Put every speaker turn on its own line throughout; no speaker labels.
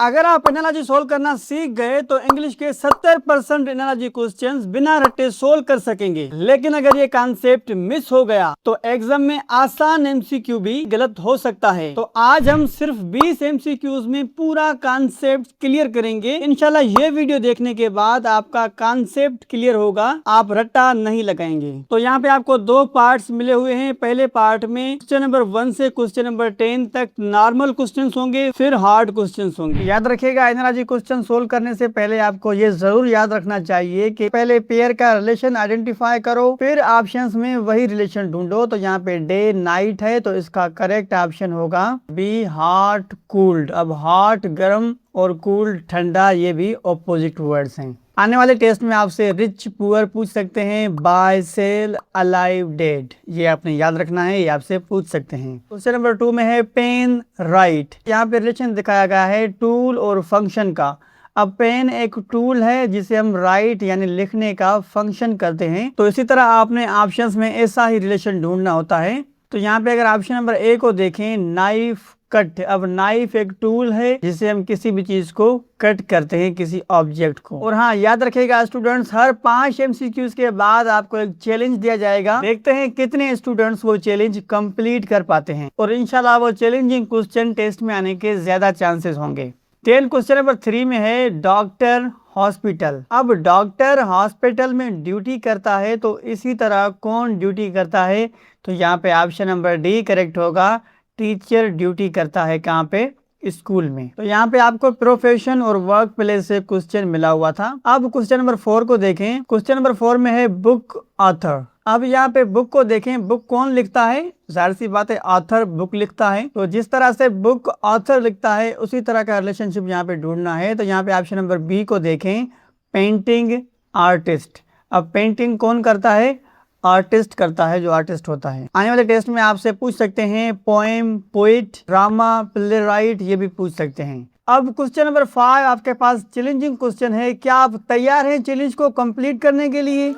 अगर आप analogy solve करना सीख गए तो इंग्लिश के 70% एनालॉजी क्वेश्चंस बिना रट्टे सोल्व कर सकेंगे। लेकिन अगर ये कॉन्सेप्ट मिस हो गया तो एग्जाम में आसान एमसीक्यू भी गलत हो सकता है। तो आज हम सिर्फ 20 एमसीक्यूज में पूरा कॉन्सेप्ट क्लियर करेंगे। इंशाल्लाह ये वीडियो देखने के बाद आपका कॉन्सेप्ट क्लियर होगा, आप रट्टा नहीं लगाएंगे। तो यहाँ पे आपको दो पार्ट्स मिले हुए हैं। पहले पार्ट में क्वेश्चन नंबर 1 से क्वेश्चन नंबर 10 तक नॉर्मल क्वेश्चन होंगे, फिर हार्ड क्वेश्चन होंगे। याद रखिएगा, एनालॉजी क्वेश्चन सोल्व करने से पहले आपको ये जरूर याद रखना चाहिए कि पहले पेयर का रिलेशन आइडेंटिफाई करो, फिर ऑप्शंस में वही रिलेशन ढूंढो। तो यहाँ पे डे नाइट है तो इसका करेक्ट ऑप्शन होगा बी, हॉट कूल्ड। अब हॉट गर्म और कूल्ड ठंडा, ये भी ऑपोजिट वर्ड्स हैं। आने वाले टेस्ट में आपसे रिच पुअर पूछ सकते हैं, बाय सेल अलाइव डेड, ये आपने याद रखना है, ये आपसे पूछ सकते हैं। क्वेश्चन नंबर 2 में है पेन राइट। यहाँ पे रिलेशन दिखाया गया है टूल और फंक्शन का। अब पेन एक टूल है जिसे हम राइट यानी लिखने का फंक्शन करते हैं। तो इसी तरह आपने ऑप्शंस में ऐसा ही रिलेशन ढूंढना होता है। तो यहाँ पे अगर ऑप्शन नंबर ए को देखें, नाइफ कट। अब नाइफ एक टूल है जिसे हम किसी भी चीज को कट करते हैं, किसी ऑब्जेक्ट को। और हाँ, याद रखिएगा स्टूडेंट्स, हर 5 एमसीक्यूज के बाद आपको एक चैलेंज दिया जाएगा। देखते हैं कितने स्टूडेंट्स वो चैलेंज कंप्लीट कर पाते हैं और इंशाल्लाह वो चैलेंजिंग क्वेश्चन टेस्ट में आने के ज्यादा चांसेस होंगे। 10 क्वेश्चन नंबर 3 में है डॉक्टर हॉस्पिटल। अब डॉक्टर हॉस्पिटल में ड्यूटी करता है तो इसी तरह कौन ड्यूटी करता है? तो यहाँ पे ऑप्शन नंबर डी करेक्ट होगा, टीचर ड्यूटी करता है। कहाँ पे? स्कूल में। तो यहाँ पे आपको प्रोफेशन और वर्क प्लेस से क्वेश्चन मिला हुआ था। अब क्वेश्चन नंबर 4 को देखें। क्वेश्चन नंबर 4 में है बुक ऑथर। अब यहाँ पे बुक को देखें, बुक कौन लिखता है? जाहिर सी बात है, ऑथर बुक लिखता है। तो जिस तरह से बुक ऑथर लिखता है उसी तरह का रिलेशनशिप यहाँ पे ढूंढना है। तो यहाँ पे ऑप्शन नंबर बी को देखें, पेंटिंग आर्टिस्ट। अब पेंटिंग कौन करता है? आर्टिस्ट करता है, जो आर्टिस्ट होता है। आने वाले टेस्ट में आपसे पूछ सकते हैं poem, poet, drama, play right, ये भी पूछ सकते हैं। अब क्वेश्चन नंबर 5 आपके पास चैलेंजिंग क्वेश्चन है। क्या आप तैयार हैं चैलेंज को कंप्लीट करने के लिए?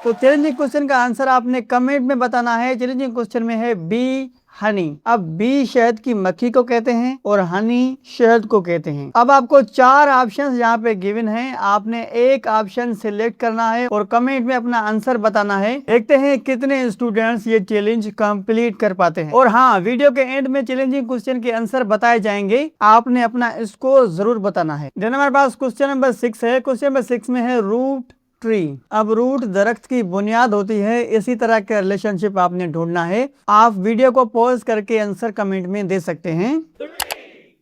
तो चैलेंजिंग क्वेश्चन का आंसर आपने कमेंट में बताना है। चैलेंजिंग क्वेश्चन में है बी, हनी। अब बी शहद की मक्खी को कहते हैं और हनी शहद को कहते हैं। अब आपको 4 ऑप्शंस यहाँ पे गिवन हैं, आपने एक ऑप्शन सिलेक्ट करना है और कमेंट में अपना आंसर बताना है। देखते हैं कितने स्टूडेंट्स ये चैलेंज कंप्लीट कर पाते हैं। और हाँ, वीडियो के एंड में चैलेंजिंग क्वेश्चन के आंसर बताए जाएंगे, आपने अपना स्कोर जरूर बताना है। देन हमारे पास क्वेश्चन नंबर 6 है। क्वेश्चन नंबर 6 में है रूट ट्री। अब रूट दरख्त की बुनियाद होती है, इसी तरह का रिलेशनशिप आपने ढूंढना है। आप वीडियो को पॉज करके आंसर कमेंट में दे सकते हैं। 3,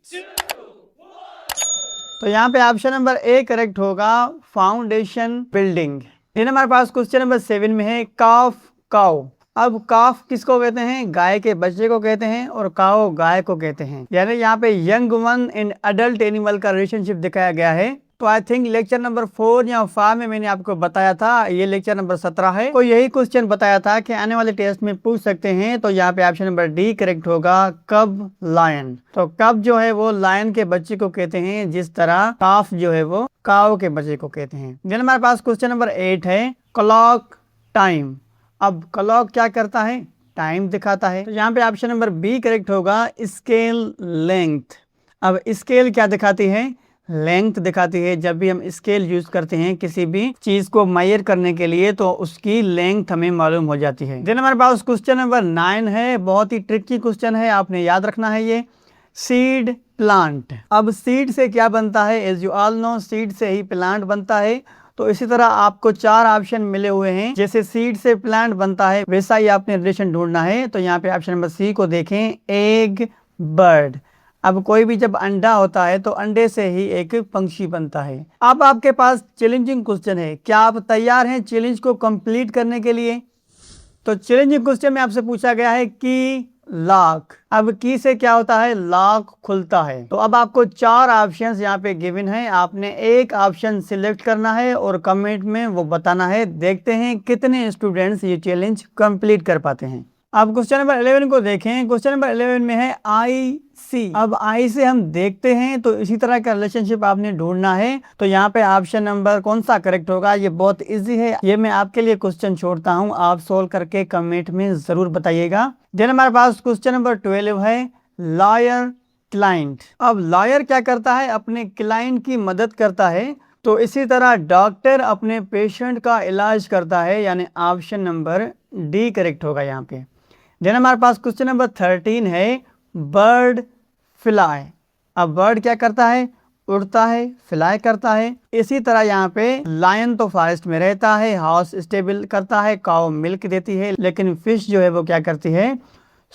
2, 1। तो यहाँ पे ऑप्शन नंबर ए करेक्ट होगा, फाउंडेशन बिल्डिंग। फिर हमारे पास क्वेश्चन नंबर 7 में है काफ काउ। अब काफ किसको कहते हैं? गाय के बच्चे को कहते हैं और काओ गाय को कहते हैं। यानी यहाँ पे young one and adult animal का रिलेशनशिप दिखाया गया है। तो आई थिंक लेक्चर नंबर 4 या 5 में मैंने आपको बताया था, ये लेक्चर नंबर 17 है। तो यही क्वेश्चन बताया था कि आने वाले टेस्ट में पूछ सकते हैं। तो यहाँ पे ऑप्शन नंबर डी करेक्ट होगा, कब लायन। तो कब जो है वो लायन के बच्चे को कहते हैं, जिस तरह काफ जो है वो काओ के बच्चे को कहते हैं। देन हमारे पास क्वेश्चन नंबर 8 है क्लॉक टाइम। अब क्लॉक क्या करता है? टाइम दिखाता है। तो यहाँ पे ऑप्शन नंबर बी करेक्ट होगा, स्केल लेंथ। अब स्केल क्या दिखाती है? लेंथ दिखाती है। जब भी हम स्केल यूज करते हैं किसी भी चीज को मेजर करने के लिए तो उसकी लेंथ हमें मालूम हो जाती है। देन हमारे पास क्वेश्चन नंबर 9 है, बहुत ही ट्रिकी क्वेश्चन है, आपने याद रखना है ये। Seed plant. अब सीड से क्या बनता है? As you all know, seed से ही प्लांट बनता है। तो इसी तरह आपको 4 ऑप्शन मिले हुए हैं, जैसे सीड से प्लांट बनता है वैसा ही आपने रिलेशन ढूंढना है। तो यहाँ पे ऑप्शन नंबर सी को देखें, एग बर्ड। अब कोई भी जब अंडा होता है तो अंडे से ही एक पंछी बनता है। अब आपके पास चैलेंजिंग क्वेश्चन है, क्या आप तैयार हैं चैलेंज को कंप्लीट करने के लिए? तो चैलेंजिंग क्वेश्चन में आपसे पूछा गया है की लॉक। अब की से क्या होता है? लॉक खुलता है। तो अब आपको 4 ऑप्शंस यहाँ पे गिवन है, आपने एक ऑप्शन सिलेक्ट करना है और कमेंट में वो बताना है। देखते हैं कितने स्टूडेंट्स ये चैलेंज कंप्लीट कर पाते हैं। अब क्वेश्चन नंबर 11 को देखें। क्वेश्चन नंबर 11 में है आई सी। अब आई से हम देखते हैं तो इसी तरह का रिलेशनशिप आपने ढूंढना है। तो यहाँ पे ऑप्शन नंबर कौन सा करेक्ट होगा? ये बहुत इजी है, ये मैं आपके लिए क्वेश्चन छोड़ता हूँ, आप सोल्व करके कमेंट में जरूर बताइएगा। देन हमारे पास क्वेश्चन नंबर 12 है लॉयर क्लाइंट। अब लॉयर क्या करता है, अपने क्लाइंट की मदद करता है। तो इसी तरह डॉक्टर अपने पेशेंट का इलाज करता है, यानी ऑप्शन नंबर डी करेक्ट होगा यहाँ पे। देन हमारे पास क्वेश्चन नंबर 13 है बर्ड फ्लाई। अब बर्ड क्या करता है, उड़ता है, फ्लाई करता है। इसी तरह यहाँ पे लायन तो फॉरेस्ट में रहता है, हाउस स्टेबल करता है, काउ मिल्क देती है, लेकिन फिश जो है वो क्या करती है,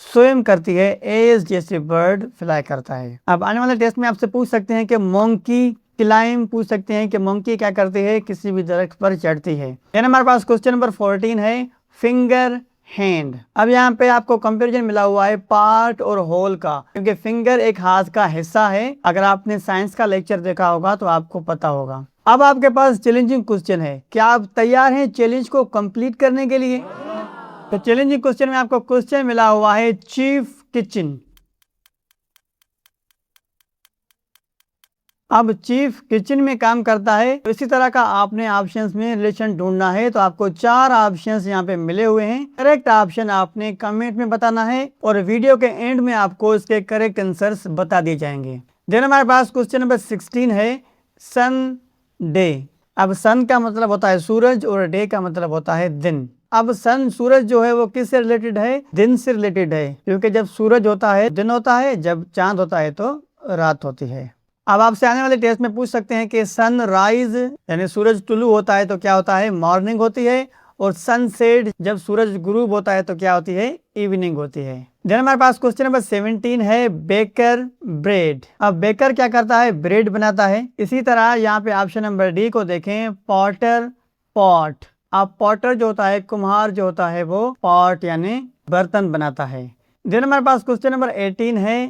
स्विम करती है। एज जैसे बर्ड फ्लाई करता है। अब आने वाले टेस्ट में आपसे पूछ सकते हैं कि मंकी क्लाइम, पूछ सकते हैं कि मंकी क्या करती है, किसी भी दरख्त पर चढ़ती है। देन हमारे पास क्वेश्चन नंबर 14 है फिंगर हैंड। अब यहाँ पे आपको कंपैरिजन मिला हुआ है पार्ट और होल का, क्योंकि फिंगर एक हाथ का हिस्सा है। अगर आपने साइंस का लेक्चर देखा होगा तो आपको पता होगा। अब आपके पास चैलेंजिंग क्वेश्चन है, क्या आप तैयार हैं चैलेंज को कंप्लीट करने के लिए? तो चैलेंजिंग क्वेश्चन में आपको क्वेश्चन मिला हुआ है चीफ किचन। अब चीफ किचन में काम करता है, तो इसी तरह का आपने ऑप्शंस में रिलेशन ढूंढना है। तो आपको 4 ऑप्शंस यहाँ पे मिले हुए हैं। करेक्ट ऑप्शन आपने कमेंट में बताना है और वीडियो के एंड में आपको इसके करेक्ट आंसर्स बता दिए जाएंगे। देन हमारे पास क्वेश्चन नंबर 16 है सन डे। अब सन का मतलब होता है सूरज और डे का मतलब होता है दिन। अब सन सूरज जो है वो किससे रिलेटेड है, दिन से रिलेटेड है, क्योंकि जब सूरज होता है दिन होता है, जब चांद होता है तो रात होती है। अब आपसे आने वाले टेस्ट में पूछ सकते हैं कि सन राइज यानी सूरज टुलू होता है तो क्या होता है, मॉर्निंग होती है, और सनसेट जब सूरज गुरूब होता है तो क्या होती है, इवनिंग होती है। देन हमारे पास क्वेश्चन नंबर 17 है बेकर ब्रेड। अब बेकर क्या करता है, ब्रेड बनाता है। इसी तरह यहाँ पे ऑप्शन नंबर डी को देखें, पॉटर पॉट। अब पॉटर जो होता है, कुम्हार जो होता है, वो पॉट यानी बर्तन बनाता है। देन हमारे पास क्वेश्चन नंबर 18 है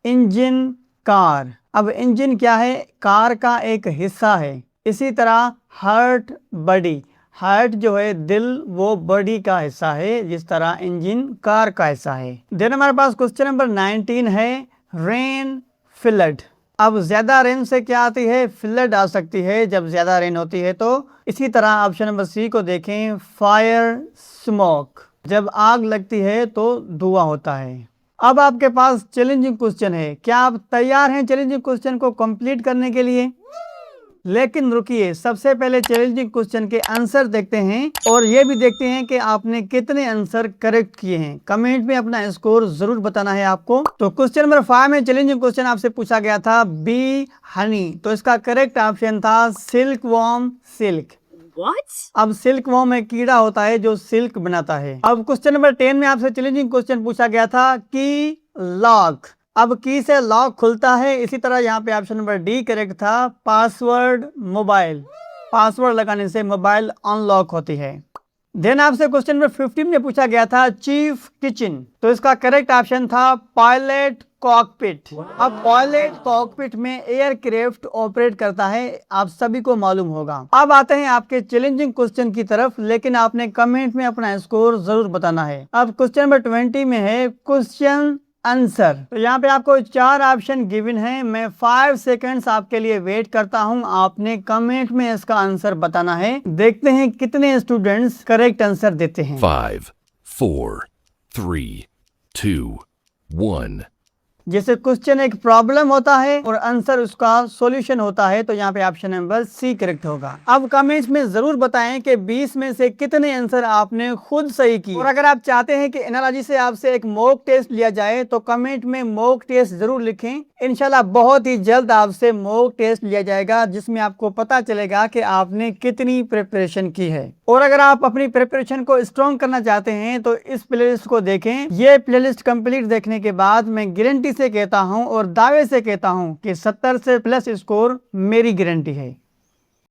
इंजन कार। अब इंजन क्या है, कार का एक हिस्सा है। इसी तरह हार्ट बॉडी, हार्ट जो है दिल, वो बॉडी का हिस्सा है, जिस तरह इंजन कार का हिस्सा है। देन हमारे पास क्वेश्चन नंबर 19 है रेन फ्लड। अब ज्यादा रेन से क्या आती है, फ्लड आ सकती है जब ज्यादा रेन होती है। तो इसी तरह ऑप्शन नंबर सी को देखें, फायर स्मोक, जब आग लगती है तो धुआं होता है। अब आपके पास चैलेंजिंग क्वेश्चन है, क्या आप तैयार हैं चैलेंजिंग क्वेश्चन को कंप्लीट करने के लिए? लेकिन रुकिए, सबसे पहले चैलेंजिंग क्वेश्चन के आंसर देखते हैं और ये भी देखते हैं कि आपने कितने आंसर करेक्ट किए हैं। कमेंट में अपना स्कोर जरूर बताना है आपको। तो क्वेश्चन नंबर 5 में चैलेंजिंग क्वेश्चन आपसे पूछा गया था बी हनी, तो इसका करेक्ट ऑप्शन था सिल्क वॉर्म सिल्क।
What?
अब सिल्क वॉर्म एक कीड़ा होता है जो सिल्क बनाता है। अब क्वेश्चन नंबर 10 में आपसे चैलेंजिंग क्वेश्चन पूछा गया था की लॉक। अब की से लॉक खुलता है। इसी तरह यहाँ पे ऑप्शन नंबर डी करेक्ट था, पासवर्ड मोबाइल, पासवर्ड लगाने से मोबाइल अनलॉक होती है। देन आपसे क्वेश्चन नंबर 15 में पूछा गया था चीफ किचन, तो इसका करेक्ट ऑप्शन था पायलट कॉकपिट। अब पायलट कॉकपिट में एयरक्राफ्ट ऑपरेट करता है, आप सभी को मालूम होगा। अब आते हैं आपके चैलेंजिंग क्वेश्चन की तरफ, लेकिन आपने कमेंट में अपना स्कोर जरूर बताना है। अब क्वेश्चन नंबर 20 में है क्वेश्चन आंसर। तो यहाँ पे आपको 4 ऑप्शन गिवन है। मैं 5 सेकंड्स आपके लिए वेट करता हूँ, आपने कमेंट में इसका आंसर बताना है। देखते हैं कितने स्टूडेंट्स करेक्ट आंसर देते हैं।
5, 4, 3, 2, 1.
जैसे क्वेश्चन एक प्रॉब्लम होता है और आंसर उसका सॉल्यूशन होता है, तो यहाँ पे ऑप्शन नंबर सी करेक्ट होगा। अब कमेंट्स में जरूर बताएं कि 20 में से कितने आंसर आपने खुद सही किए। और अगर आप चाहते हैं कि एनालॉजी से आपसे एक मॉक टेस्ट लिया जाए तो कमेंट में मॉक टेस्ट जरूर लिखें। इंशाल्लाह बहुत ही जल्द आपसे मॉक टेस्ट लिया जाएगा, जिसमें आपको पता चलेगा कि आपने कितनी प्रिपरेशन की है। और अगर आप अपनी प्रिपरेशन को स्ट्रॉन्ग करना चाहते हैं तो इस प्लेलिस्ट को देखें। ये प्लेलिस्ट कंप्लीट देखने के बाद मैं गारंटी से कहता हूं और दावे से कहता हूं कि 70 से प्लस स्कोर मेरी गारंटी है।